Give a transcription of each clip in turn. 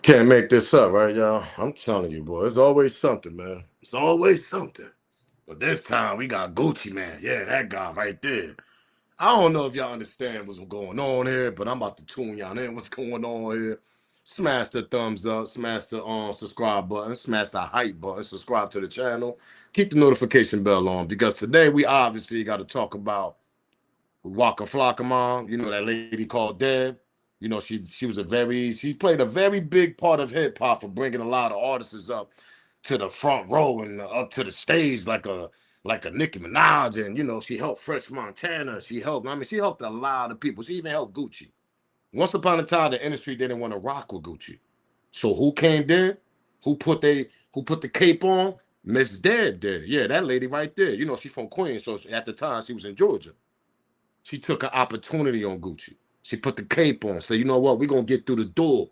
Can't make this up, right, y'all? I'm telling you, boy, it's always something, man. It's always something. But this time we got Gucci, man. Yeah, that guy right there. I don't know if y'all understand what's going on here, but I'm about to tune y'all in. What's going on here? Smash the thumbs up, smash the subscribe button, smash the hype button, subscribe to the channel, keep the notification bell on because today we obviously got to talk about Waka Flocka mom. You know that lady called Deb. You know she played a very big part of hip hop for bringing a lot of artists up to the front row and up to the stage like a Nicki Minaj, and she helped Fresh Montana. She helped a lot of people. She even helped Gucci. Once upon a time, the industry didn't want to rock with Gucci. So who came there? Who put the cape on? Miss Deb did. Yeah, that lady right there. She's from Queens, so at the time she was in Georgia. She took an opportunity on Gucci. She put the cape on. Said, you know what? We're gonna get through the door.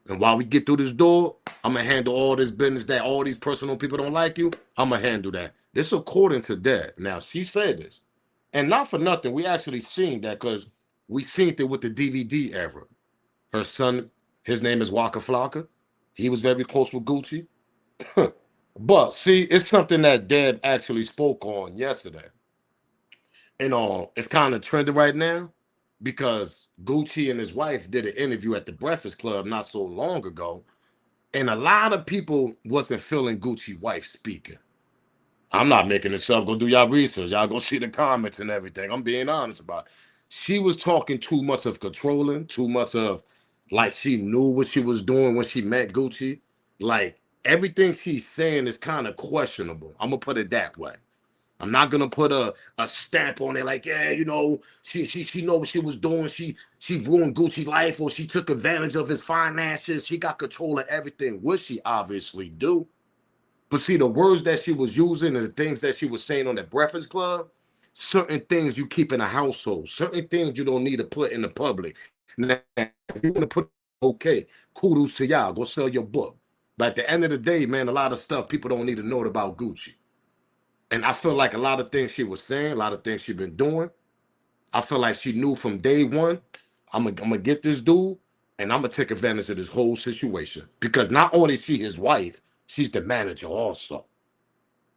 And while we get through this door, I'm gonna handle all this business that all these personal people don't like you. I'm gonna handle that. This according to Dad. Now she said this. And not for nothing, we actually seen that because we seen it with the DVD era. Her son, his name is Waka Flocka. He was very close with Gucci. But see, it's something that Dad actually spoke on yesterday. It's kind of trending right now because Gucci and his wife did an interview at the Breakfast Club not so long ago, and a lot of people wasn't feeling Gucci wife speaking. I'm not making this up. Go do y'all research. Y'all go see the comments and everything. I'm being honest about it. She was talking too much of controlling, too much of like she knew what she was doing when she met Gucci. Like everything she's saying is kind of questionable. I'm gonna put it that way. I'm not gonna put a stamp on it like, yeah, she know what she was doing. She ruined Gucci life or she took advantage of his finances. She got control of everything, which she obviously do. But see, the words that she was using and the things that she was saying on the Breakfast Club, certain things you keep in a household, certain things you don't need to put in the public. Now, if you want to put okay, kudos to y'all. Go sell your book. But at the end of the day, man, a lot of stuff people don't need to know about Gucci. And I feel like a lot of things she was saying, a lot of things she been doing, I feel like she knew from day one, I'm gonna get this dude and I'm gonna take advantage of this whole situation. Because not only is she his wife, she's the manager also.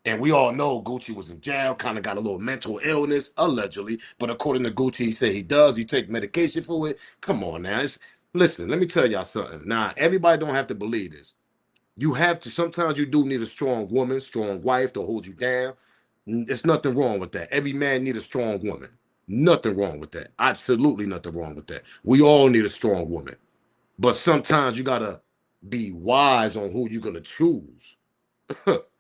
And we all know Gucci was in jail, kind of got a little mental illness, allegedly. But according to Gucci, he said he does. He take medication for it. Come on now. Listen, let me tell y'all something. Now, everybody don't have to believe this. You have to, sometimes you do need a strong woman, strong wife to hold you down. There's nothing wrong with that. Every man need a strong woman. Nothing wrong with that. Absolutely nothing wrong with that. We all need a strong woman. But sometimes you gotta be wise on who you're gonna choose.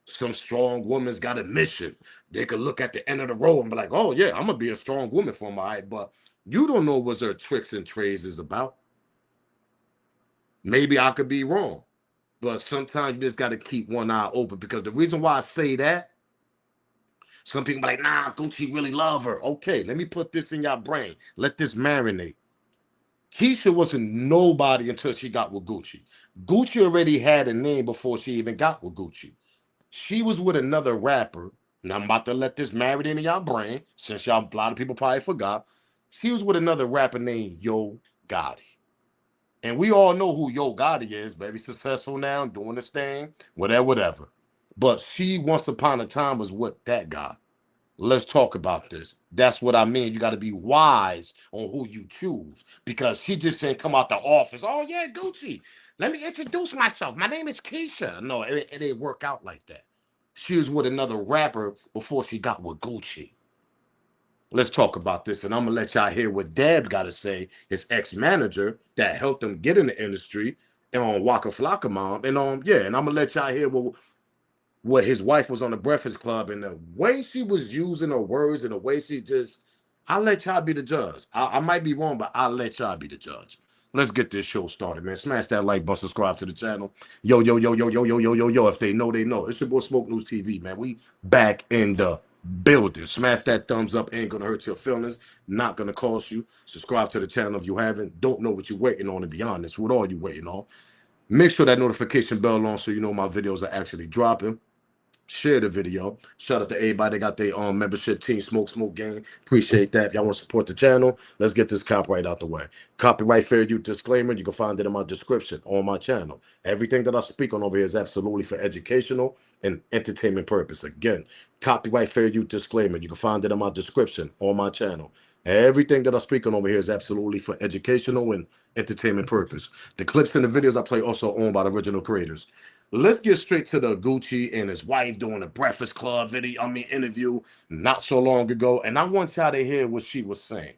Some strong woman's got a mission. They could look at the end of the road and be like, oh yeah, I'm gonna be a strong woman for my eye. But you don't know what her tricks and trades is about. Maybe I could be wrong. But sometimes you just gotta keep one eye open because the reason why I say that, some people be like, nah, Gucci really love her. Okay, let me put this in your brain. Let this marinate. Keisha wasn't nobody until she got with Gucci. Gucci already had a name before she even got with Gucci. She was with another rapper. And I'm about to let this marinate in your brain, since y'all a lot of people probably forgot. She was with another rapper named Yo Gotti. And we all know who Yo Gotti is, very successful now, doing this thing, whatever, whatever. But she once upon a time was with that guy. Let's talk about this. That's what I mean. You got to be wise on who you choose because he just didn't come out the office. Oh yeah, Gucci. Let me introduce myself. My name is Keisha. No, it didn't work out like that. She was with another rapper before she got with Gucci. Let's talk about this, and I'm gonna let y'all hear what Deb got to say. His ex-manager that helped him get in the industry, and on Waka Flocka mom, and yeah, and I'm gonna let y'all hear what his wife was on the Breakfast Club and the way she was using her words and the way she just, I'll let y'all be the judge. I might be wrong, but I'll let y'all be the judge. Let's get this show started, man. Smash that like button, subscribe to the channel. Yo, yo, yo, yo, yo, yo, yo, yo, yo. If they know, they know. It's your boy Smoke News TV, man. We back in the building. Smash that thumbs up. Ain't gonna hurt your feelings. Not gonna cost you. Subscribe to the channel if you haven't. Don't know what you're waiting on, to be honest. What are you waiting on? Make sure that notification bell on so you know my videos are actually dropping. Share the video. Shout out to everybody that got their membership team Smoke Gang. Appreciate that. If y'all want to support the channel, let's get this copyright out the way. Copyright fair use disclaimer. You can find it in my description on my channel. Everything that I speak on over here is absolutely for educational and entertainment purpose. Again, copyright fair use disclaimer. You can find it in my description on my channel. Everything that I speak on over here is absolutely for educational and entertainment purpose. The clips and the videos I play also owned by the original creators. Let's get straight to the Gucci and his wife doing a Breakfast Club interview not so long ago. And I want y'all to hear what she was saying.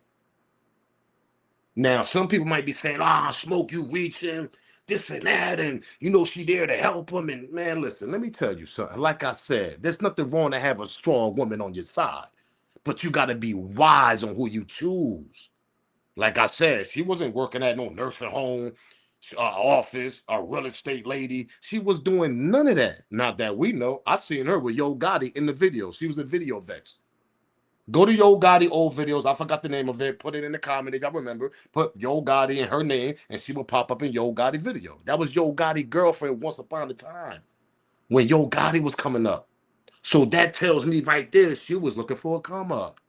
Now, some people might be saying, Smoke, you reaching, this and that, and you know she there to help him. And man, listen, let me tell you something. Like I said, there's nothing wrong to have a strong woman on your side, but you got to be wise on who you choose. Like I said, she wasn't working at no nursing home, office, a real estate lady. She was doing none of that. Not that we know. I seen her with Yo Gotti in the video. She was a video vex. Go to Yo Gotti old videos. I forgot the name of it. Put it in the comment if y'all remember. Put Yo Gotti in her name, and she will pop up in Yo Gotti video. That was Yo Gotti girlfriend once upon a time when Yo Gotti was coming up. So that tells me right there she was looking for a come up.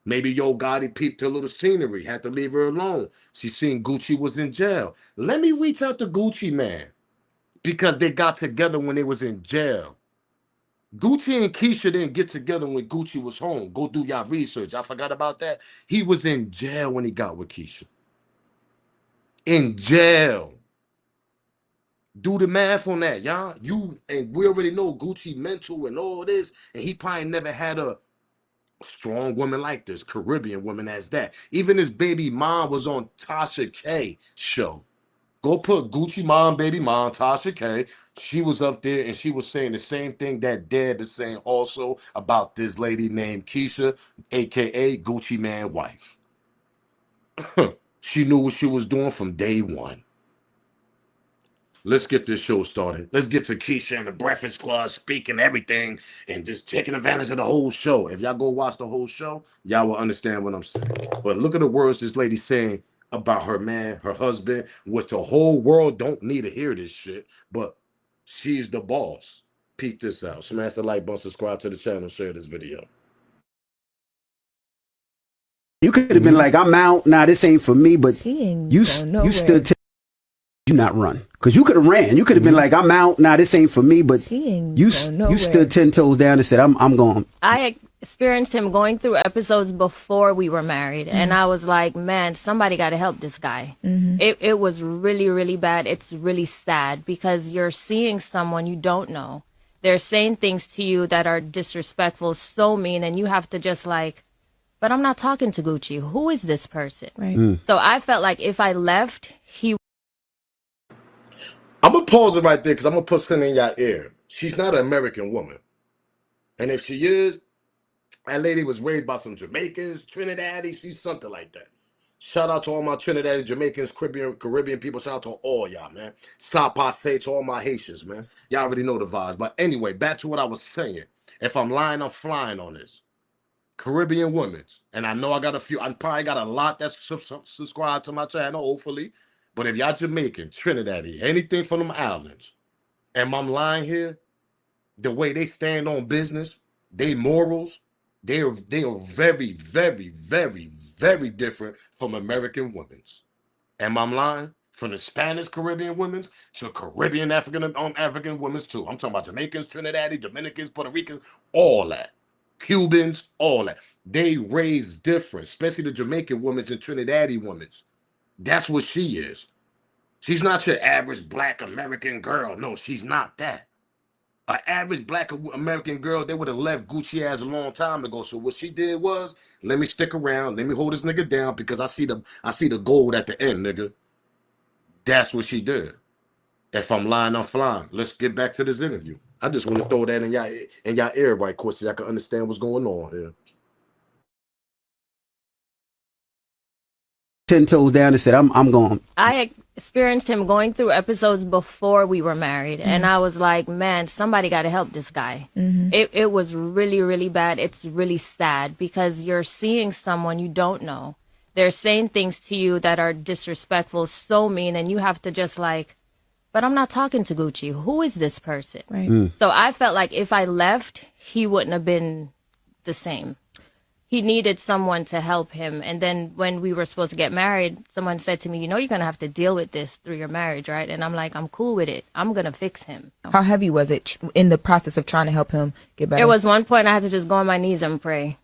Maybe Yo Gotti peeped her little scenery, had to leave her alone. She seen Gucci was in jail. Let me reach out to Gucci man because they got together when they was in jail. Gucci and Keshia didn't get together when Gucci was home. Go do y'all research. I forgot about that. He was in jail when he got with Keshia. In jail. Do the math on that, y'all. And we already know Gucci mental and all this, and he probably never had a strong woman like this, Caribbean woman as that. Even his baby mom was on Tasha K show. Go put Gucci mom, baby mom, Tasha K. She was up there and she was saying the same thing that Deb is saying also about this lady named Keshia, aka Gucci man wife. She knew what she was doing from day one. Let's get this show started. Let's get to Keshia and the Breakfast Club speaking everything and just taking advantage of the whole show. If y'all go watch the whole show, y'all will understand what I'm saying. But look at the words this lady saying about her man, her husband, which the whole world don't need to hear this shit, but she's the boss. Peep this out. Smash the like button, subscribe to the channel, share this video. You could have been like, I'm out. Nah, this ain't for me. But you stood you not run, because you could have ran. You could have been like, I'm out. Nah, this ain't for me. But you stood 10 toes down and said, I'm going. I experienced him going through episodes before we were married, and I was like, man, somebody got to help this guy. It was really, really bad. It's really sad because you're seeing someone you don't know. They're saying things to you that are disrespectful, so mean, and you have to just like, but I'm not talking to Gucci. Who is this person? Right. So I felt like if I left, I'm going to pause it right there because I'm going to put something in your ear. She's not an American woman. And if she is, that lady was raised by some Jamaicans, Trinidadies, she's something like that. Shout out to all my Trinidadies, Jamaicans, Caribbean people. Shout out to all y'all, man. Say to all my Haitians, man. Y'all already know the vibes. But anyway, back to what I was saying. If I'm lying, I'm flying on this. Caribbean women. And I know I got a few. I probably got a lot that's subscribed to my channel, hopefully. But if y'all Jamaican, Trinidadian, anything from them islands, and I'm lying here, the way they stand on business, they morals, they are very, very, very, very different from American women's. Am I lying? From the Spanish Caribbean women's to Caribbean African women's too. I'm talking about Jamaicans, Trinidadians, Dominicans, Puerto Ricans, all that. Cubans, all that. They raise different, especially the Jamaican women's and Trinidadian women's. That's what she is. She's not your average black American girl. No, she's not that. An average black American girl, they would have left Gucci ass a long time ago. So what she did was, let me stick around, let me hold this nigga down because I see the gold at the end, nigga. That's what she did. If I'm lying, I'm flying. Let's get back to this interview. I just want to throw that in y'all ear right quick so y'all can understand what's going on here. 10 toes down and said, I'm going. I experienced him going through episodes before we were married, and I was like, man, somebody got to help this guy. It was really, really bad. It's really sad because you're seeing someone you don't know. They're saying things to you that are disrespectful, so mean, and you have to just like, but I'm not talking to Gucci. Who is this person? Right. So I felt like if I left, he wouldn't have been the same. He needed someone to help him. And then when we were supposed to get married, someone said to me, you know, you're going to have to deal with this through your marriage, right? And I'm like, I'm cool with it. I'm going to fix him. How heavy was it in the process of trying to help him get better? It was one point I had to just go on my knees and pray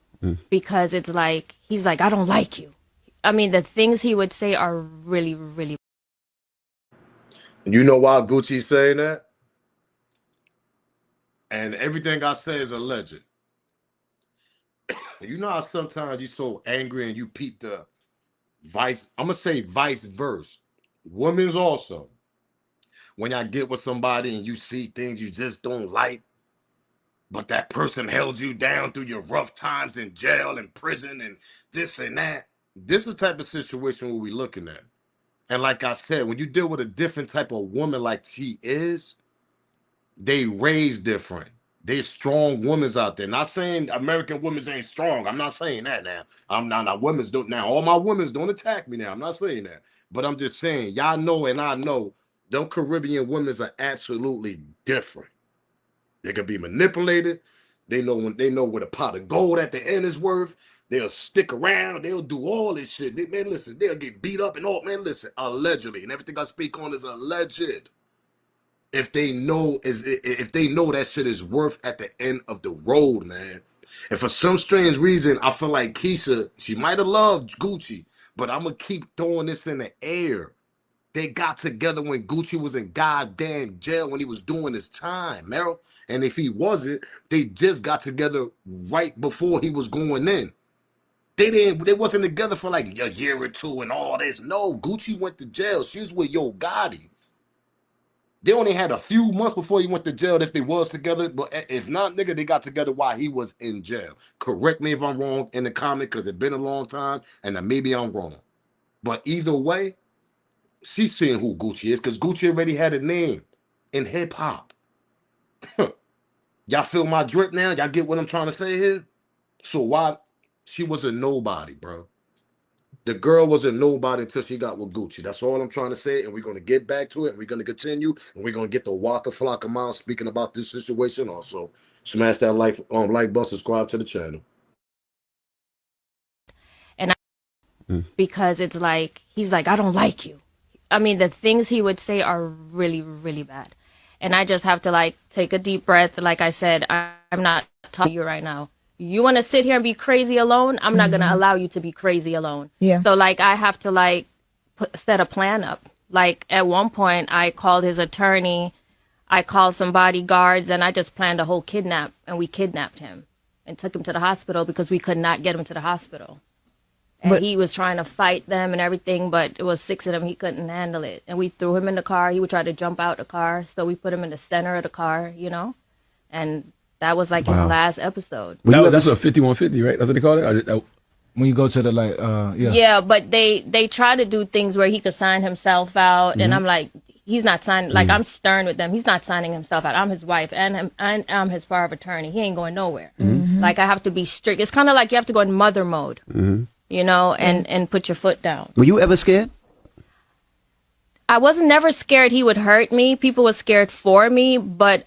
because it's like, he's like, I don't like you. I mean, the things he would say are really, really. You know why Gucci's saying that? And everything I say is alleged. You know how sometimes you're so angry and you peep the vice, I'm going to say vice versa. Women's also. When y'all get with somebody and you see things you just don't like, but that person held you down through your rough times in jail and prison and this and that. This is the type of situation we're looking at. And like I said, when you deal with a different type of woman like she is, they raise different. There's strong women's out there. Not saying American women ain't strong. I'm not saying that now. I'm not women's don't now. All my women's don't attack me now. I'm not saying that. But I'm just saying, y'all know and I know them Caribbean women's are absolutely different. They can be manipulated. They know what a pot of gold at the end is worth. They'll stick around. They'll do all this shit. Man, listen, they'll get beat up and all. Man, listen, allegedly. And everything I speak on is alleged. If they know that shit is worth at the end of the road, man. And for some strange reason, I feel like Keisha, she might have loved Gucci, but I'm gonna keep throwing this in the air. They got together when Gucci was in goddamn jail when he was doing his time, Meryl. And if he wasn't, they just got together right before he was going in. They wasn't together for like a year or two and all this. No, Gucci went to jail. She was with Yo Gotti. They only had a few months before he went to jail if they was together. But if not, nigga, they got together while he was in jail. Correct me if I'm wrong in the comment because it's been a long time and maybe I'm wrong. But either way, she's seeing who Gucci is because Gucci already had a name in hip hop. Y'all feel my drip now? Y'all get what I'm trying to say here? So why? She was a nobody, bro. The girl was a nobody until she got with Gucci. That's all I'm trying to say. And we're going to get back to it. And we're going to continue. And we're going to get the Waka Flocka mouth speaking about this situation also. Smash that like button, subscribe to the channel. And because it's like, he's like, I don't like you. I mean, the things he would say are really, really bad. And I just have to like take a deep breath. Like I said, I'm not talking to you right now. You want to sit here and be crazy alone? I'm not going to allow you to be crazy alone. Yeah. So like I have to like set a plan up. Like at one point I called his attorney, I called some bodyguards, and I just planned a whole kidnap, and we kidnapped him and took him to the hospital because we could not get him to the hospital. And he was trying to fight them and everything, but it was 6 of them. He couldn't handle it. And we threw him in the car. He would try to jump out the car. So we put him in the center of the car, you know? And that was like his last episode. That's a 5150, right? That's what they call it? When you go to the, like, yeah. Yeah, but they try to do things where he could sign himself out. And I'm like, he's not signing. Like, I'm stern with them. He's not signing himself out. I'm his wife, and I'm his power of attorney. He ain't going nowhere. Like, I have to be strict. It's kind of like you have to go in mother mode. You know, and put your foot down. Were you ever scared? I wasn't never scared he would hurt me. People were scared for me, but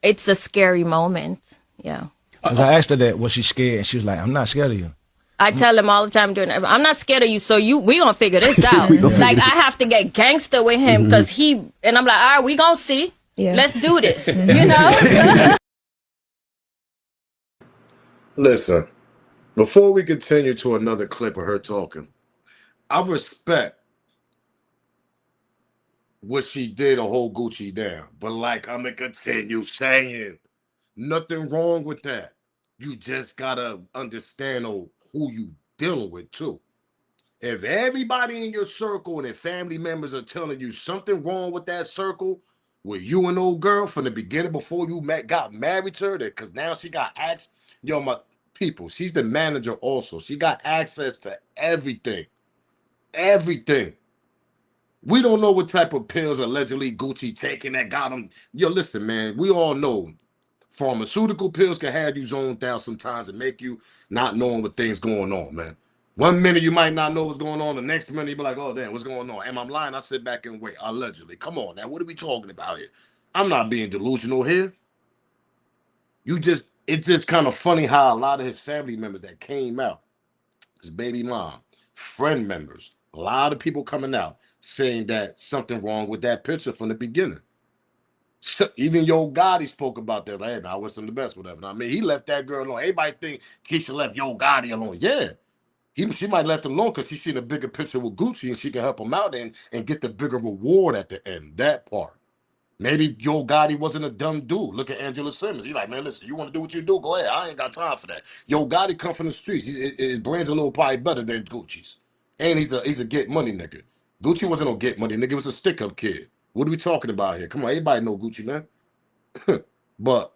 it's a scary moment. Yeah. Because I asked her that, was she scared? And she was like, I'm not scared of you. I tell him all the time I'm not scared of you, so we gonna figure this out. Like, I have to get gangster with him because and I'm like, all right, we gonna see. Yeah. Let's do this. You know? Listen. Before we continue to another clip of her talking, I respect what she did to hold Gucci down. But like I'm going to continue saying, nothing wrong with that. You just got to understand who you dealing with too. If everybody in your circle and their family members are telling you something wrong with that circle, with you and old girl from the beginning before you got married to her, because now she got asked, yo, my people, she's the manager also. She got access to everything. Everything. We don't know what type of pills allegedly Gucci taking that got him. Yo, listen, man, we all know pharmaceutical pills can have you zoned out sometimes and make you not knowing what things going on, man. One minute you might not know what's going on. The next minute you be like, oh, damn, what's going on? Am I lying? I sit back and wait. Allegedly. Come on now. What are we talking about here? I'm not being delusional here. It's just kind of funny how a lot of his family members that came out, his baby mom, friend members, a lot of people coming out saying that something wrong with that picture from the beginning. Even Yo Gotti spoke about that. Like, hey, man, I wish him the best, whatever. I mean, he left that girl alone. Everybody think Keshia left Yo Gotti alone. Yeah. She might have left him alone because she's seen a bigger picture with Gucci and she can help him out and get the bigger reward at the end. That part. Maybe Yo Gotti wasn't a dumb dude. Look at Angela Simmons. He's like, man, listen, you want to do what you do? Go ahead. I ain't got time for that. Yo Gotti come from the streets. His brain's a little probably better than Gucci's. And he's a get money nigga. Gucci wasn't no get money nigga. He was a stick up kid. What are we talking about here? Come on, everybody know Gucci, man. But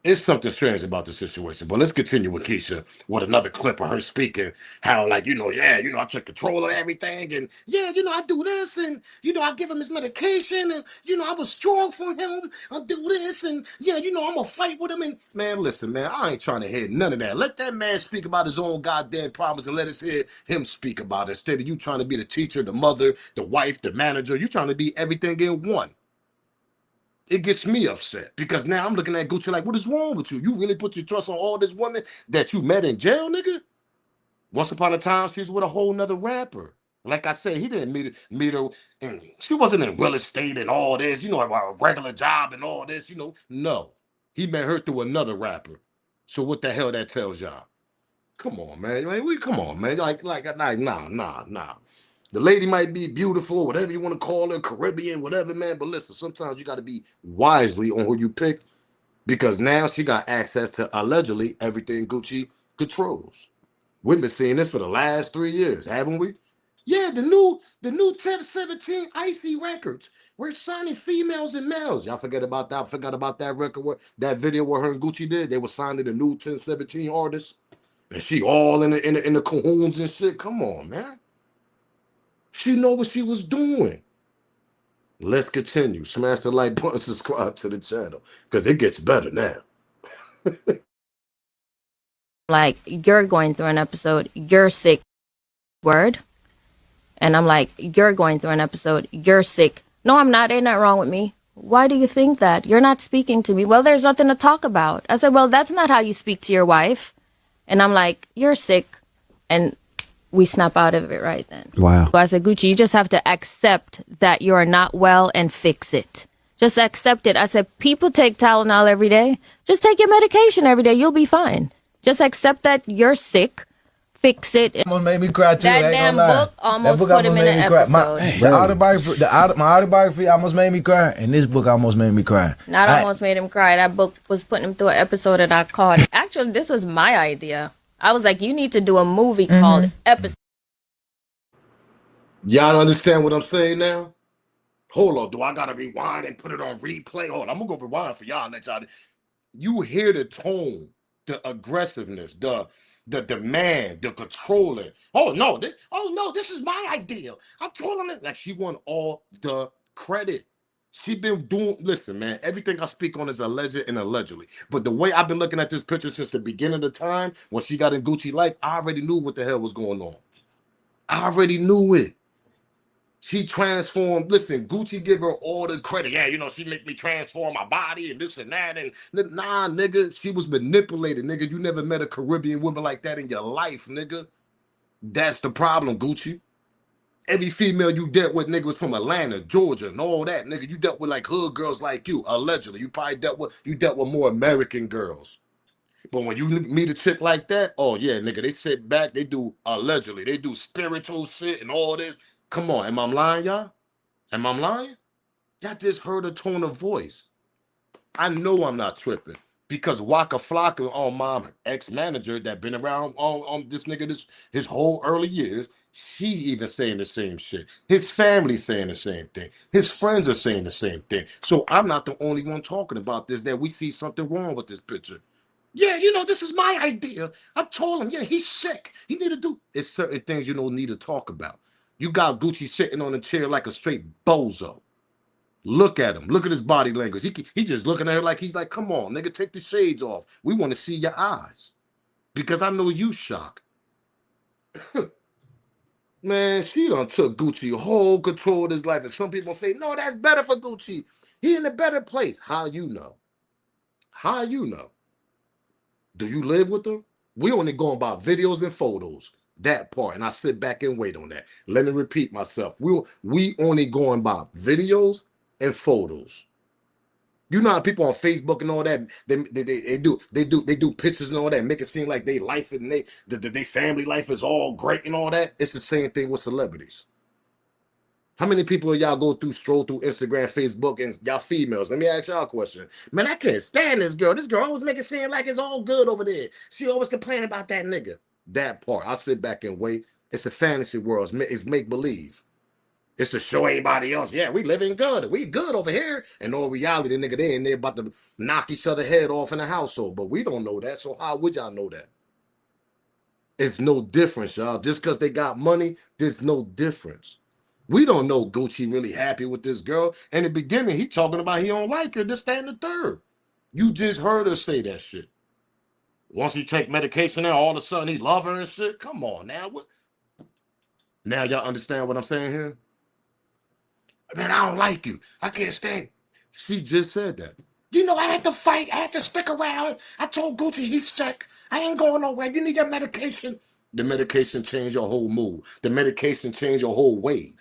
it's something strange about the situation. But let's continue with Keshia with another clip of her speaking how, like, I took control of everything. And, I do this. And, I give him his medication. And, I was strong for him. I do this. And, I'm going to fight with him. And, man, listen, man, I ain't trying to hear none of that. Let that man speak about his own goddamn problems and let us hear him speak about it. Instead of you trying to be the teacher, the mother, the wife, the manager. You trying to be everything in one. It gets me upset because now I'm looking at Gucci like, what is wrong with you? You really put your trust on all this woman that you met in jail, nigga? Once upon a time, she was with a whole nother rapper. Like I said, he didn't meet her, and she wasn't in real estate and all this, a regular job and all this, No, he met her through another rapper. So what the hell that tells y'all? Come on, man. Come on, man. Nah. The lady might be beautiful, whatever you want to call her, Caribbean, whatever, man. But listen, sometimes you got to be wisely on who you pick because now she got access to allegedly everything Gucci controls. We've been seeing this for the last 3 years, haven't we? Yeah, the new 1017 Icy Records. We're signing females and males. Y'all forget about that? Forgot about that record, that video where her and Gucci did? They were signing the new 1017 artists. And she all in the cajoons and shit. Come on, man. She know what she was doing. Let's continue. Smash the like button, subscribe to the channel, because it gets better now. Like, you're going through an episode, you're sick, word. And I'm like, you're going through an episode, you're sick. No, I'm not. Ain't nothing wrong with me. Why do you think that? You're not speaking to me. Well, there's nothing to talk about. I said, well, that's not how you speak to your wife. And I'm like, you're sick. And we snap out of it right then. Wow. So I said, Gucci, you just have to accept that you are not well and fix it. Just accept it. I said, people take Tylenol every day. Just take your medication every day. You'll be fine. Just accept that you're sick. Fix it. Almost made me cry too. That damn book almost put him in an episode. My autobiography almost made me cry, and this book almost made me cry. Not almost made him cry. That book was putting him through an episode that I called. Actually, this was my idea. I was like, you need to do a movie called Episode. Y'all understand what I'm saying now? Hold on. Do I got to rewind and put it on replay? Hold on. I'm going to go rewind for y'all next time. You hear the tone, the aggressiveness, the demand, the controlling. Oh no, this is my idea. I told him that. Like, she won all the credit. She been doing, listen, man, everything I speak on is alleged and allegedly. But the way I've been looking at this picture since the beginning of the time, when she got in Gucci life, I already knew what the hell was going on. I already knew it. She transformed. Listen, Gucci give her all the credit. Yeah, she make me transform my body and this and that. And nah, nigga, she was manipulated, nigga. You never met a Caribbean woman like that in your life, nigga. That's the problem, Gucci. Every female you dealt with, nigga, was from Atlanta, Georgia, and all that, nigga. You dealt with like hood girls like you, allegedly. You probably dealt with more American girls. But when you meet a chick like that, oh yeah, nigga, they sit back, they do allegedly, they do spiritual shit and all this. Come on, am I lying, y'all? Am I lying? Y'all just heard a tone of voice. I know I'm not tripping because Waka Flocka, on my ex-manager that been around on this nigga his whole early years, she even saying the same shit. His family saying the same thing. His friends are saying the same thing. So I'm not the only one talking about this, that we see something wrong with this picture. Yeah, this is my idea. I told him, yeah, he's sick. He need to do. It's certain things you don't need to talk about. You got Gucci sitting on a chair like a straight bozo. Look at him. Look at his body language. He just looking at her like he's like, come on, nigga, take the shades off. We want to see your eyes. Because I know you shocked. Man, she done took Gucci whole control of his life. And some people say, no, that's better for Gucci. He in a better place. How you know? How you know? Do you live with her? We only going by videos and photos. That part. And I sit back and wait on that. Let me repeat myself. We only going by videos and photos. You know how people on Facebook and all that, they do pictures and all that, make it seem like they life and they family life is all great and all that. It's the same thing with celebrities. How many people y'all stroll through Instagram, Facebook, and y'all females? Let me ask y'all a question. Man, I can't stand this girl. This girl always make it seem like it's all good over there. She always complain about that nigga. That part. I sit back and wait. It's a fantasy world. It's make believe. It's to show everybody else, yeah, we living good. We good over here. And no reality, the nigga, they in there about to knock each other head off in the household. But we don't know that. So how would y'all know that? It's no difference, y'all. Just because they got money, there's no difference. We don't know Gucci really happy with this girl. In the beginning, he talking about he don't like her, this, that, and the third. You just heard her say that shit. Once he take medication now, all of a sudden he love her and shit. Come on now. What? Now y'all understand what I'm saying here? Man, I don't like you. I can't stand. She just said that. You know, I had to fight. I had to stick around. I told Gucci he's sick. I ain't going nowhere. You need your medication. The medication changed your whole mood. The medication changed your whole wave.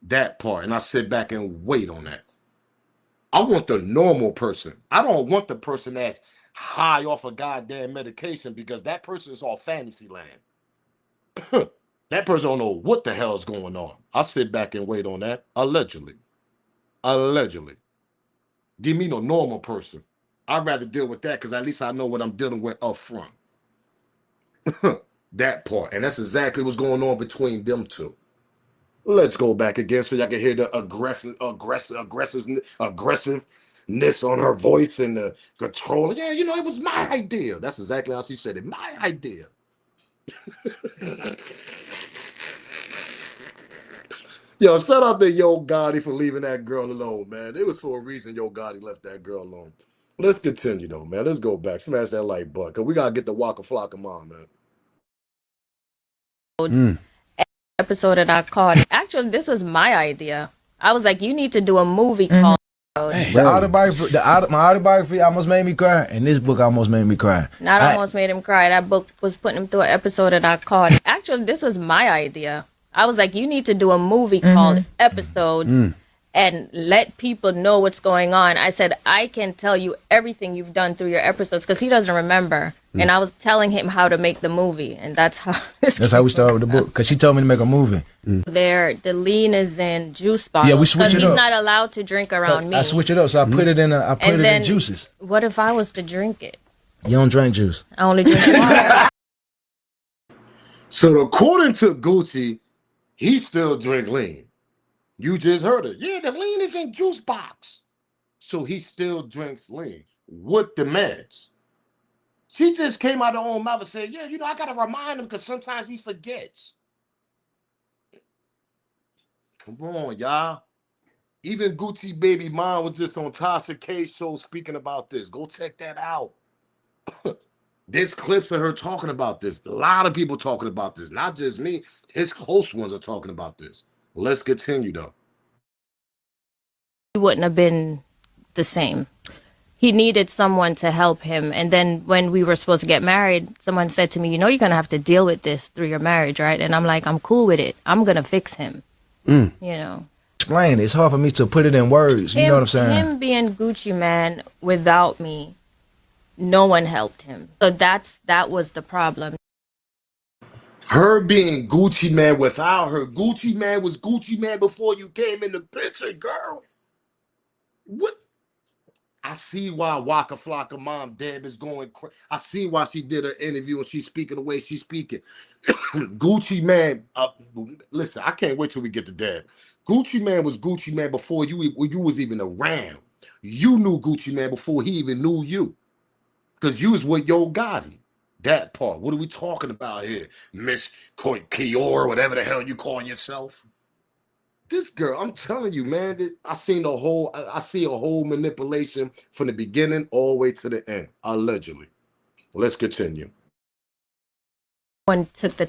That part. And I sit back and wait on that. I want the normal person. I don't want the person that's high off a goddamn medication because that person is off fantasy land. That person don't know what the hell's going on. I sit back and wait on that. Allegedly. Allegedly. Give me no normal person. I'd rather deal with that because at least I know what I'm dealing with up front. That part. And that's exactly what's going on between them two. Let's go back again so y'all can hear the aggressiveness on her voice and the control. Yeah, you know, it was my idea. That's exactly how she said it. My idea. Yo, shout out to Yo Gotti for leaving that girl alone, man. It was for a reason Yo Gotti left that girl alone. Let's continue though, man. Let's go back. Smash that like button. Cause we gotta get the Waka Flocka mom, man. Episode that I called. Actually, this was my idea. I was like, you need to do a movie called. The autobiography, my autobiography almost made me cry, and this book almost made me cry. Not almost made him cry. That book was putting him through an episode that I called. Actually, this was my idea. I was like, you need to do a movie called Episodes and let people know what's going on. I said, I can tell you everything you've done through your episodes because he doesn't remember. And I was telling him how to make the movie, and that's how. That's how we started with the book because she told me to make a movie. The lean is in juice bottles. Yeah, we switch it up. He's not allowed to drink around me. I switch it up, so I put it in. I put it in juices. What if I was to drink it? You don't drink juice. I only drink water. So according to Gucci, he still drink lean. You just heard it. Yeah, the lean is in juice box. So he still drinks lean with the meds. She just came out of her own mouth and said, yeah, you know, I got to remind him because sometimes he forgets. Come on, y'all. Even Gucci baby mom was just on Tasha K's show speaking about this. Go check that out. There's clips of her talking about this. A lot of people talking about this. Not just me. His close ones are talking about this. Let's continue, though. He wouldn't have been the same. He needed someone to help him. And then when we were supposed to get married, someone said to me, you know, you're going to have to deal with this through your marriage, right? And I'm like, I'm cool with it. I'm going to fix him. You know. Explain. It's hard for me to put it in words. You know what I'm saying? Him being Gucci man without me, no one helped him. So that was the problem. Her being Gucci man without her. Gucci man was Gucci man before you came in the picture, girl. What? I see why Waka Flocka mom Deb is going crazy. I see why she did her interview and she's speaking the way she's speaking. Gucci man, listen, I can't wait till we get to Deb. Gucci man was Gucci man before you was even around. You knew Gucci man before he even knew you. Because you was with Yo Gotti. That part. What are we talking about here? Miss Ka'oir, whatever the hell you call yourself. This girl, I'm telling you, man, I see a whole manipulation from the beginning all the way to the end, allegedly. Let's continue. one took the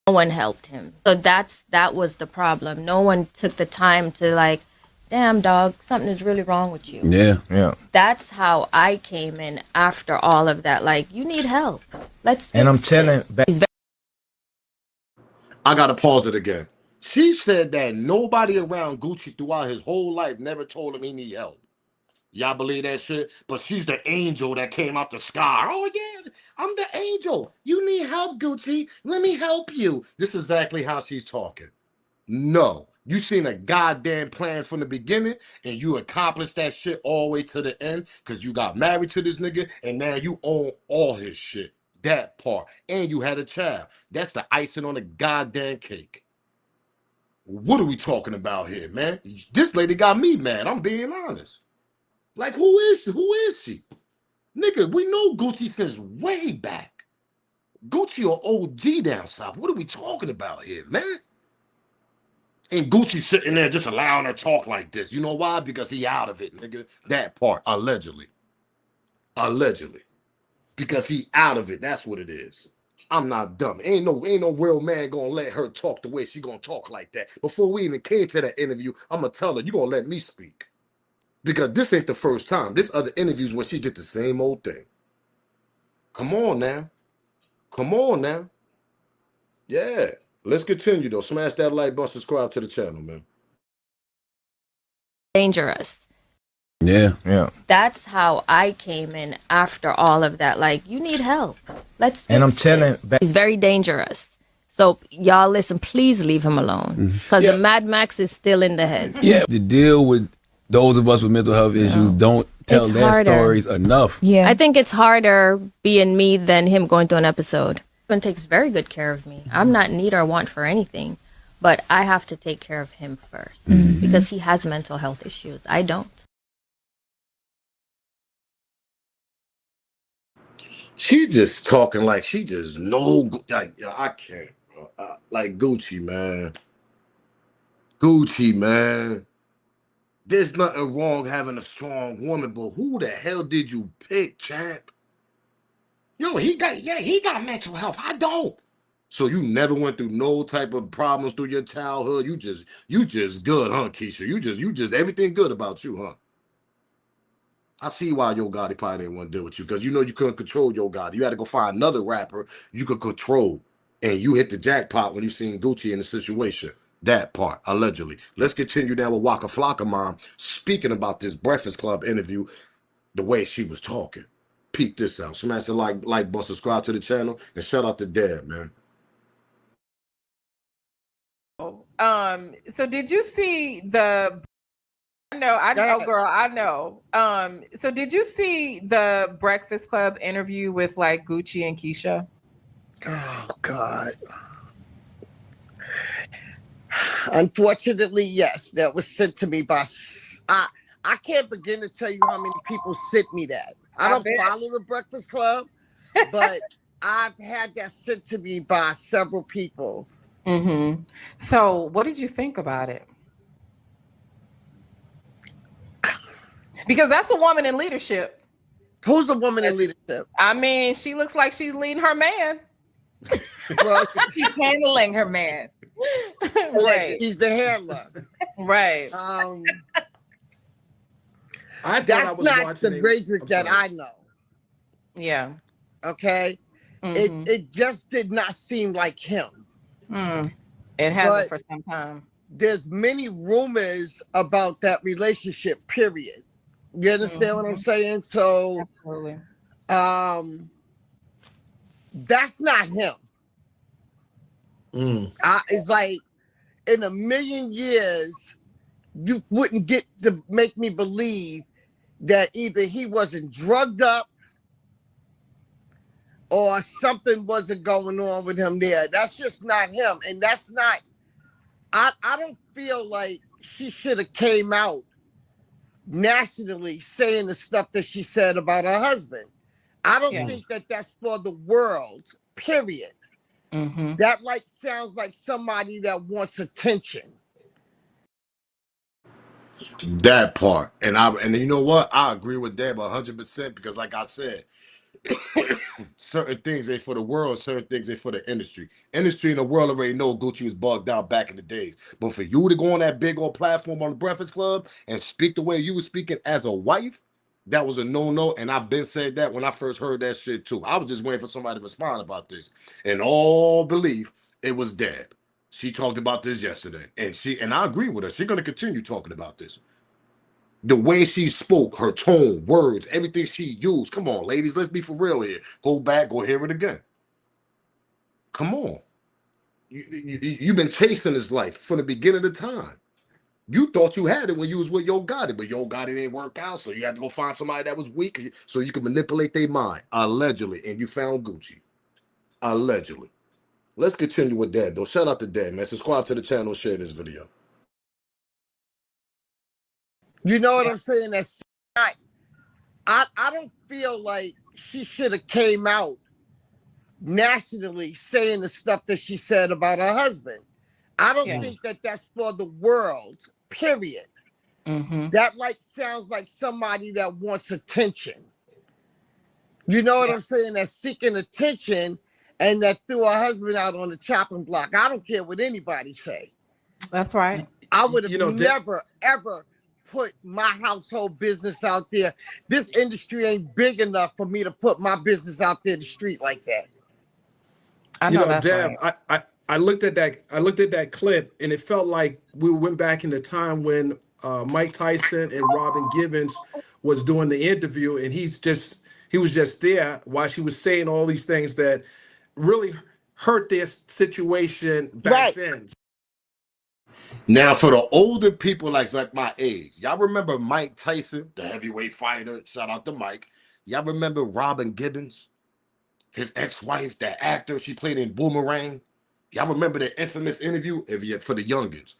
no one helped him. So that was the problem. No one took the time to like, damn dog, something is really wrong with you. Yeah. That's how I came in after all of that. Like, you need help. Let's fix And I'm telling this. I gotta pause it again. She said that nobody around Gucci throughout his whole life never told him he need help. Y'all believe that shit? But she's the angel that came out the sky. Oh yeah, I'm the angel. You need help, Gucci. Let me help you. This is exactly how she's talking. No. You seen a goddamn plan from the beginning and you accomplished that shit all the way to the end because you got married to this nigga and now you own all his shit. That part. And you had a child. That's the icing on the goddamn cake. What are we talking about here, man? This lady got me mad. I'm being honest. Like, who is she? Who is she? Nigga, we know Gucci since way back. Gucci or OG down south. What are we talking about here, man? And Gucci sitting there just allowing her to talk like this. You know why? Because he out of it, nigga. That part, allegedly. Allegedly. Because he out of it. That's what it is. I'm not dumb. Ain't no real man gonna let her talk the way she gonna talk like that. Before we even came to that interview, I'm gonna tell her, you gonna let me speak. Because this ain't the first time. This other interviews where she did the same old thing. Come on now. Come on now. Yeah. Let's continue though. Smash that like button, subscribe to the channel, man. Dangerous. Yeah. That's how I came in after all of that. Like, you need help. Let's fix And I'm telling this. He's very dangerous. So y'all listen, please leave him alone. Because the Mad Max is still in the head. Yeah. To deal with those of us with mental health issues, don't tell It's their harder. stories enough. Yeah. I think it's harder being me than him going through an episode. He takes very good care of me. I'm not need or want for anything, but I have to take care of him first because he has mental health issues. I don't. She just talking like she just know. Like, I can't, bro. Like Gucci, man. Gucci, man. There's nothing wrong having a strong woman, but who the hell did you pick, champ? Yo, he got mental health. I don't. So you never went through no type of problems through your childhood. You just good, huh, Keisha? You just everything good about you, huh? I see why Yo Gotti probably didn't want to deal with you because you know you couldn't control Yo Gotti. You had to go find another rapper you could control, and you hit the jackpot when you seen Gucci in the situation. That part, allegedly. Let's continue down with Waka Flocka, mom, speaking about this Breakfast Club interview, the way she was talking. Peep this out. Smash the like button, subscribe to the channel, and shout out to Dad, man. So did you see the I know, girl, I know. So did you see the Breakfast Club interview with like Gucci and Keshia? Oh God. Unfortunately, yes. That was sent to me by I can't begin to tell you how many people sent me that. I don't follow the Breakfast Club, but I've had that sent to me by several people. Mm-hmm. So what did you think about it? Because that's a woman in leadership. Who's a woman in leadership? I mean, she looks like she's leading her man. Well, She's handling her man. Right. She's the handler. Right. That's not the Bradrick that I know. Yeah. Okay. Mm-hmm. It just did not seem like him. It hasn't for some time. There's many rumors about that relationship, period. You understand what I'm saying? So absolutely. That's not him. It's like in a million years, you wouldn't get to make me believe that either he wasn't drugged up or something wasn't going on with him there. That's just not him. And that's not, I don't feel like she should have came out nationally saying the stuff that she said about her husband. I don't think that that's for the world, period. That like sounds like somebody that wants attention. That part. And you know what? I agree with Deb 100% because like I said, certain things ain't for the world, certain things ain't for the industry. Industry and the world already know Gucci was bugged out back in the days. But for you to go on that big old platform on the Breakfast Club and speak the way you were speaking as a wife, that was a no-no. And I've been said that when I first heard that shit too. I was just waiting for somebody to respond about this. In all belief, it was Deb. She talked about this yesterday. And I agree with her. She's gonna continue talking about this. The way she spoke, her tone, words, everything she used. Come on, ladies, let's be for real here. Go back, go hear it again. Come on. You've been chasing this life from the beginning of the time. You thought you had it when you was with Yo Gotti, but Yo Gotti didn't work out, so you had to go find somebody that was weak so you could manipulate their mind, allegedly, and you found Gucci. Allegedly. Let's continue with that, though. Shout out to Dad, man. Subscribe to the channel, share this video. You know what I'm saying? That's not, I don't feel like she should have came out nationally saying the stuff that she said about her husband. I don't think that that's for the world, period. That sounds like somebody that wants attention. You know what I'm saying? That's seeking attention and that threw her husband out on the chopping block. I don't care what anybody say. That's right. I would have never, ever put my household business out there. This industry ain't big enough for me to put my business out there in the street like that. I know that's Deb, right. I looked at that clip and it felt like we went back in the time when Mike Tyson and Robin Givens was doing the interview, and he was just there while she was saying all these things that really hurt their situation back then. Now, for the older people like my age, y'all remember Mike Tyson, the heavyweight fighter? Shout out to Mike. Y'all remember Robin Givens, his ex-wife, that actor she played in Boomerang? Y'all remember the infamous interview? For the youngins,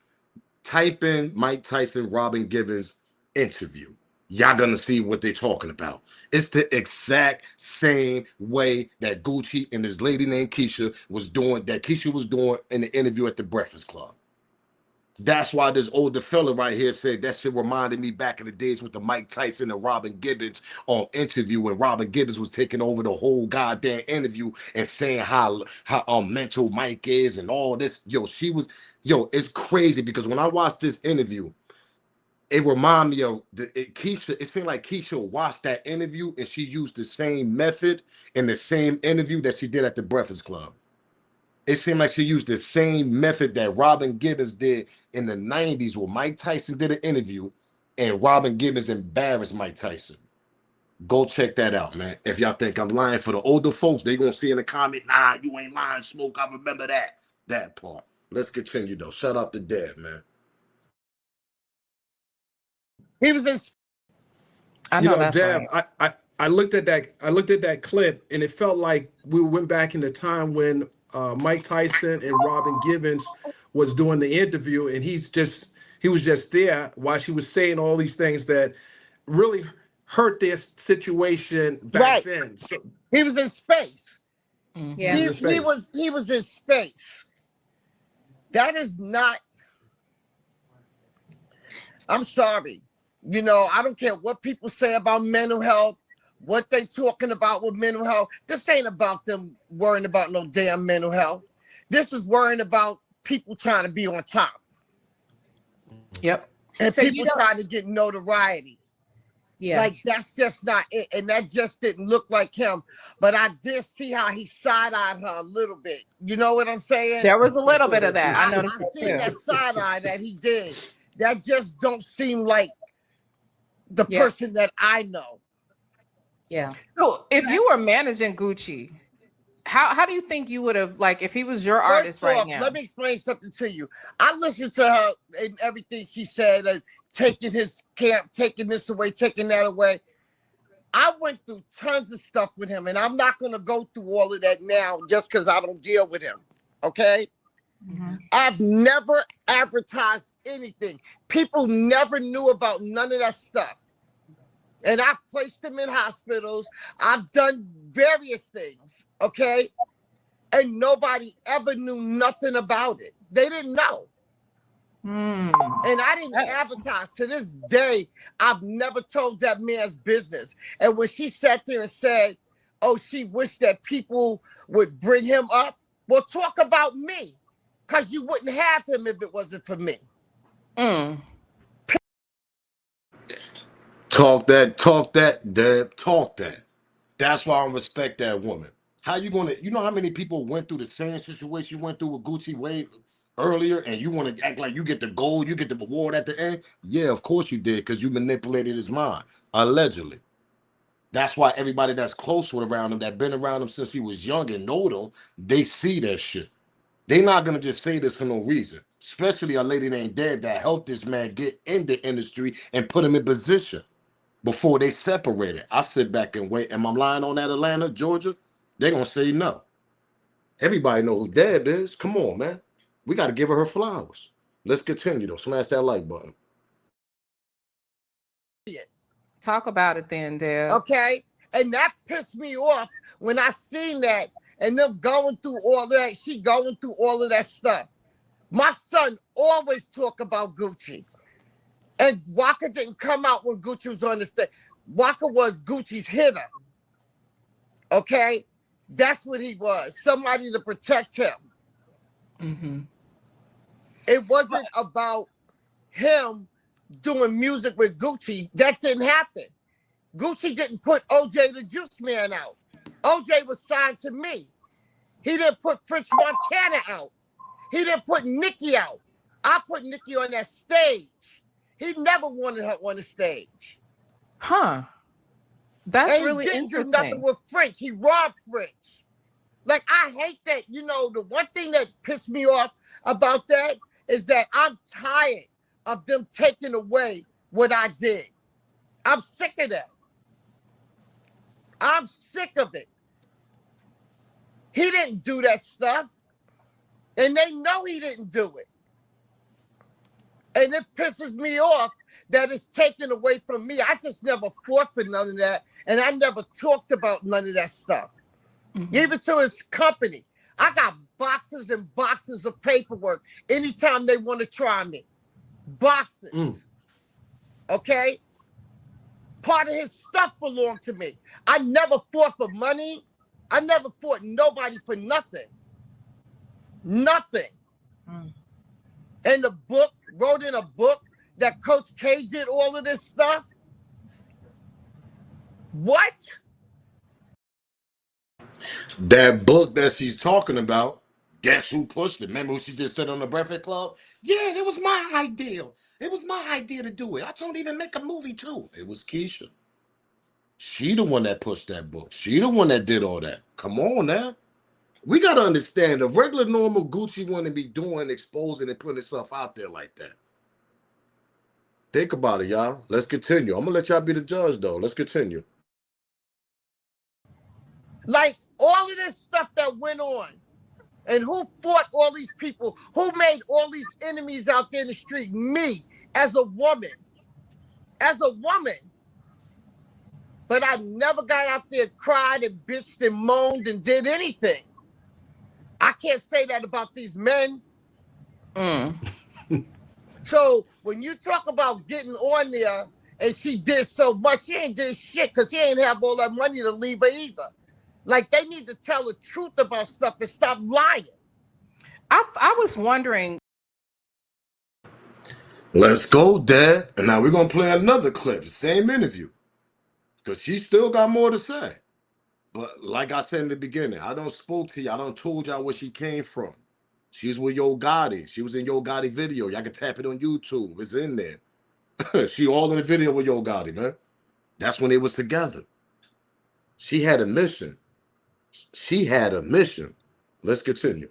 type in Mike Tyson, Robin Givens interview. Y'all gonna see what they're talking about. It's the exact same way that Gucci and this lady named Keshia was doing in the interview at the Breakfast Club. That's why this older fella right here said that shit reminded me back in the days with the Mike Tyson and Robin Givens on interview when Robin Givens was taking over the whole goddamn interview and saying how mental Mike is and all this. It's crazy because when I watched this interview, it reminded me of Keshia. It seemed like Keshia watched that interview and she used the same method in the same interview that she did at the Breakfast Club. It seemed like she used the same method that Robin Givens did in the 90s when Mike Tyson did an interview and Robin Givens embarrassed Mike Tyson. Go check that out, man. If y'all think I'm lying, for the older folks, they gonna see in the comment, nah, you ain't lying, Smoke. I remember that part. Let's continue, though. Shout out to Dad, man. He was in. I know that's Deb, right. I looked at that clip and it felt like we went back in the time when Mike Tyson and Robin Givens was doing the interview, and he was just there while she was saying all these things that really hurt their situation back then. So, he was in space. Yeah, he was in space. That is not. I'm sorry. I don't care what people say about mental health, what they talking about with mental health. This ain't about them worrying about no damn mental health. This is worrying about people trying to be on top. Yep. And so people trying to get notoriety. Yeah. Like, that's just not it. And that just didn't look like him. But I did see how he side-eyed her a little bit. You know what I'm saying? There was a little bit of that. I seen that side-eye that he did. That just don't seem like the person that I know. Yeah. So if you were managing Gucci, how do you think you would have, like, if he was your artist right now? Let me explain something to you. I listened to her and everything she said, and taking his camp, taking this away, taking that away. I went through tons of stuff with him, and I'm not going to go through all of that now just because I don't deal with him. Okay? Mm-hmm. I've never advertised anything. People never knew about none of that stuff. And I've placed him in hospitals. I've done various things, okay? And nobody ever knew nothing about it. They didn't know. And I didn't advertise. To this day, I've never told that man's business. And when she sat there and said, oh, she wished that people would bring him up. Well, talk about me, because you wouldn't have him if it wasn't for me. Talk that, Deb. Talk that. That's why I don't respect that woman. How you gonna? You know how many people went through the same situation you went through with Gucci Wade earlier, and you want to act like you get the gold, you get the reward at the end? Yeah, of course you did, because you manipulated his mind, allegedly. That's why everybody that's close with around him, that been around him since he was young and know them, they see that shit. They not gonna just say this for no reason. Especially a lady named Deb that helped this man get in the industry and put him in position before they separated. I sit back and wait. Am I lying on that, Atlanta, Georgia? They gonna say no. Everybody know who Deb is. Come on, man. We got to give her flowers. Let's continue though. Smash that like button. Talk about it then, Deb. Okay, and that pissed me off when I seen that, and them going through all that. She going through all of that stuff. My son always talk about Gucci, and Waka didn't come out when Gucci was on the stage. Waka was Gucci's hitter. Okay, that's what he was. Somebody to protect him. Mm-hmm. It wasn't about him doing music with Gucci. That didn't happen. Gucci didn't put OJ the Juice Man out. OJ was signed to me. He didn't put French Montana out. He didn't put Nicki out. I put Nicki on that stage. He never wanted her on the stage. Huh. That's and really he didn't interesting. do nothing with French. He robbed French. Like, I hate that. You know, the one thing that pissed me off about that is that I'm tired of them taking away what I did. I'm sick of that. I'm sick of it. He didn't do that stuff. And they know he didn't do it. And it pisses me off that it's taken away from me. I just never fought for none of that. And I never talked about none of that stuff. Mm-hmm. Even to his company. I got boxes and boxes of paperwork anytime they want to try me. Boxes. Okay? Part of his stuff belonged to me. I never fought for money. I never fought nobody for nothing. Nothing. And the book, wrote in a book that Coach K did all of this stuff. What? That book that she's talking about, guess who pushed it? Remember what she just said on the Breakfast Club? Yeah, it was my idea. It was my idea to do it. I told even make a movie too. It was Keshia. She the one that pushed that book. She the one that did all that. Come on now. We got to understand the regular normal Gucci wouldn't be doing, exposing and putting stuff out there like that. Think about it, y'all. Let's continue. I'm going to let y'all be the judge, though. Let's continue. Like, all of this stuff that went on, and who fought all these people, who made all these enemies out there in the street? Me, as a woman. As a woman. But I never got out there and cried and bitched and moaned and did anything. I can't say that about these men. So when you talk about getting on there and she did so much, she ain't did shit because she ain't have all that money to leave her either. Like, they need to tell the truth about stuff and stop lying. I was wondering. Let's go, Dad. And now we're going to play another clip, the same interview. Because she still got more to say. But like I said in the beginning, I don't spoke to you. I don't told y'all where she came from. She's with Yo Gotti. She was in Yo Gotti video. Y'all can tap it on YouTube. It's in there. She all in the video with Yo Gotti, man. That's when they was together. She had a mission. She had a mission. Let's continue.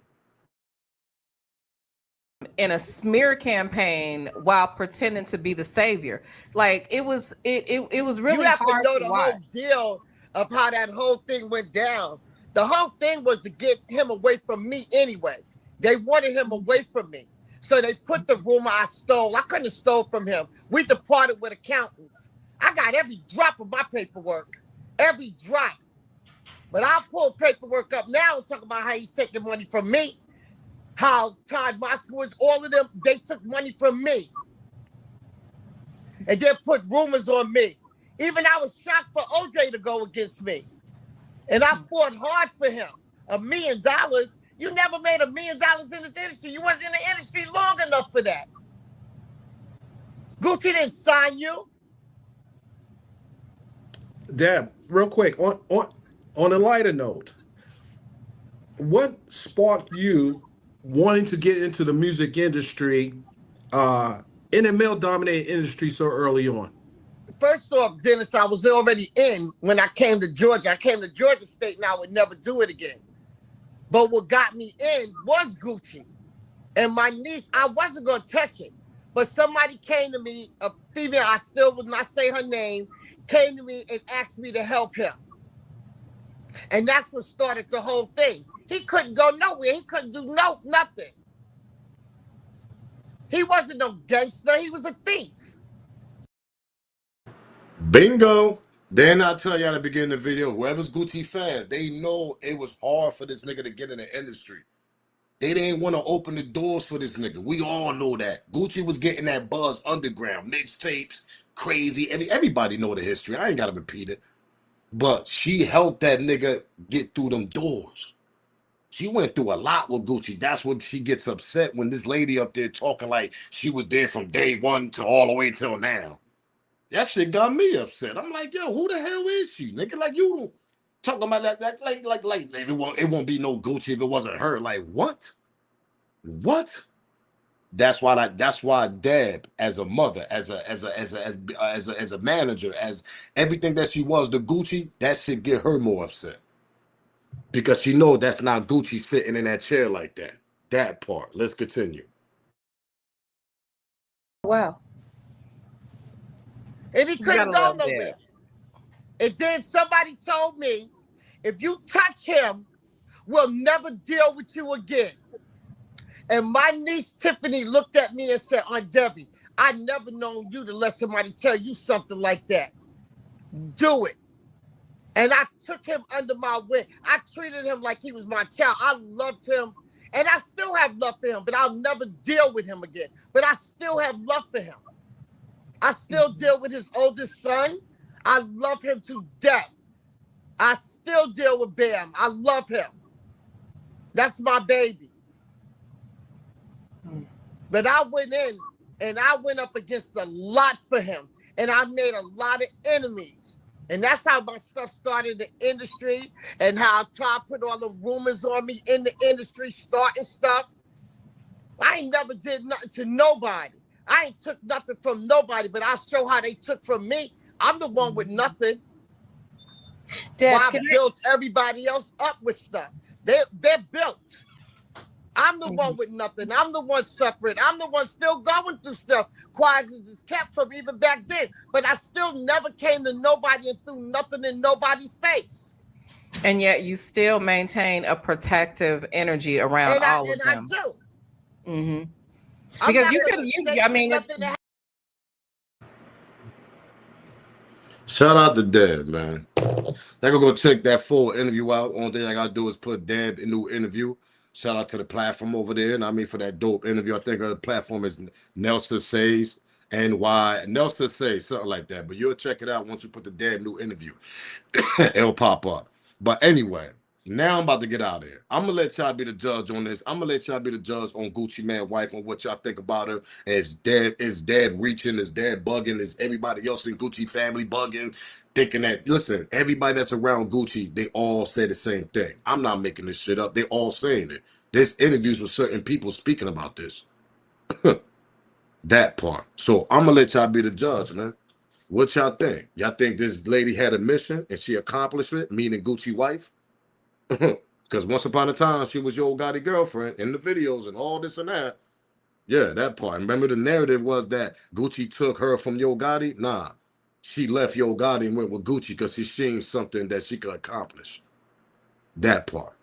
In a smear campaign while pretending to be the savior. Like, it was really you have hard to know to the watch. whole deal of how that whole thing went down. The whole thing was to get him away from me anyway. They wanted him away from me. So they put the rumor I stole. I couldn't have stole from him. We departed with accountants. I got every drop of my paperwork. Every drop. But I'll pull paperwork up now and talk about how he's taking money from me. How Todd Moskowitz, all of them, they took money from me. And then put rumors on me. Even I was shocked for OJ to go against me. And I fought hard for him. $1 million. You never made $1 million in this industry. You wasn't in the industry long enough for that. Gucci didn't sign you. Deb, real quick, on a lighter note, what sparked you wanting to get into the music industry in a male-dominated industry so early on? First off, Dennis, I was already in when I came to Georgia. I came to Georgia State and I would never do it again. But what got me in was Gucci. And my niece, I wasn't going to touch it. But somebody came to me, a female, I still would not say her name, came to me and asked me to help him. And that's what started the whole thing. He couldn't go nowhere. He couldn't do nothing. He wasn't no gangster. He was a thief. Bingo. Then I tell you at the beginning of the video, whoever's Gucci fans, they know it was hard for this nigga to get in the industry. They didn't want to open the doors for this nigga. We all know that. Gucci was getting that buzz underground, mixtapes, crazy. Everybody know the history. I ain't got to repeat it. But she helped that nigga get through them doors. She went through a lot with Gucci. That's when she gets upset when this lady up there talking like she was there from day one to all the way till now. That shit got me upset. I'm like, yo, who the hell is she, nigga? Like, you don't talking about that like it won't be no Gucci if it wasn't her. Like, what? What? That's why Deb, as a mother, as a manager, as everything that she was to Gucci, that shit get her more upset. Because she know that's not Gucci sitting in that chair like that. That part. Let's continue. Wow. And he couldn't go nowhere. And then somebody told me, if you touch him, we'll never deal with you again. And my niece Tiffany looked at me and said, Aunt Debbie, I never known you to let somebody tell you something like that. Do it. And I took him under my wing. I treated him like he was my child. I loved him. And I still have love for him, but I'll never deal with him again. But I still have love for him. I still deal with his oldest son. I love him to death. I still deal with Bam. I love him. That's my baby. But I went in and I went up against a lot for him. And I made a lot of enemies. And that's how my stuff started in the industry and how Todd put all the rumors on me in the industry, starting stuff. I ain't never did nothing to nobody. I ain't took nothing from nobody, but I'll show how they took from me. I'm the one with nothing. Deb, I built everybody else up with stuff. They're built. I'm the one with nothing. I'm the one suffering. I'm the one still going through stuff. Quiet is kept from even back then. But I still never came to nobody and threw nothing in nobody's face. And yet you still maintain a protective energy around all of them. And I do. Mm-hmm. Because Shout out to Deb, man. They're gonna go check that full interview out. Only thing I gotta do is put Deb in new interview. Shout out to the platform over there. And I mean, for that dope interview, I think the platform is Nelson Says, NY, Nelson Says, something like that. But you'll check it out once you put the Deb new interview. It'll pop up. But anyway, now I'm about to get out of here. I'm gonna let y'all be the judge on this. I'm gonna let y'all be the judge on Gucci Mane wife, on what y'all think about her. Is Deb reaching? Is Deb bugging? Is everybody else in Gucci family bugging? Thinking that, listen, everybody that's around Gucci, they all say the same thing. I'm not making this shit up. They all saying it. There's interviews with certain people speaking about this. That part. So I'm gonna let y'all be the judge, man. What y'all think? Y'all think this lady had a mission and she accomplished it, meaning Gucci wife? Because once upon a time, she was Yo Gotti girlfriend in the videos and all this and that. Yeah, that part. Remember the narrative was that Gucci took her from Yo Gotti? Nah. She left Yo Gotti and went with Gucci because she seen something that she could accomplish. That part.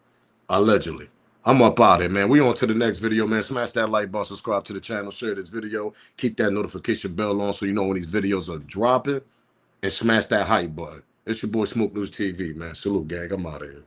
Allegedly. I'm up out here, man. We on to the next video, man. Smash that like button, subscribe to the channel, share this video, keep that notification bell on so you know when these videos are dropping, and smash that hype button. It's your boy Smoke News TV, man. Salute, gang. I'm out of here.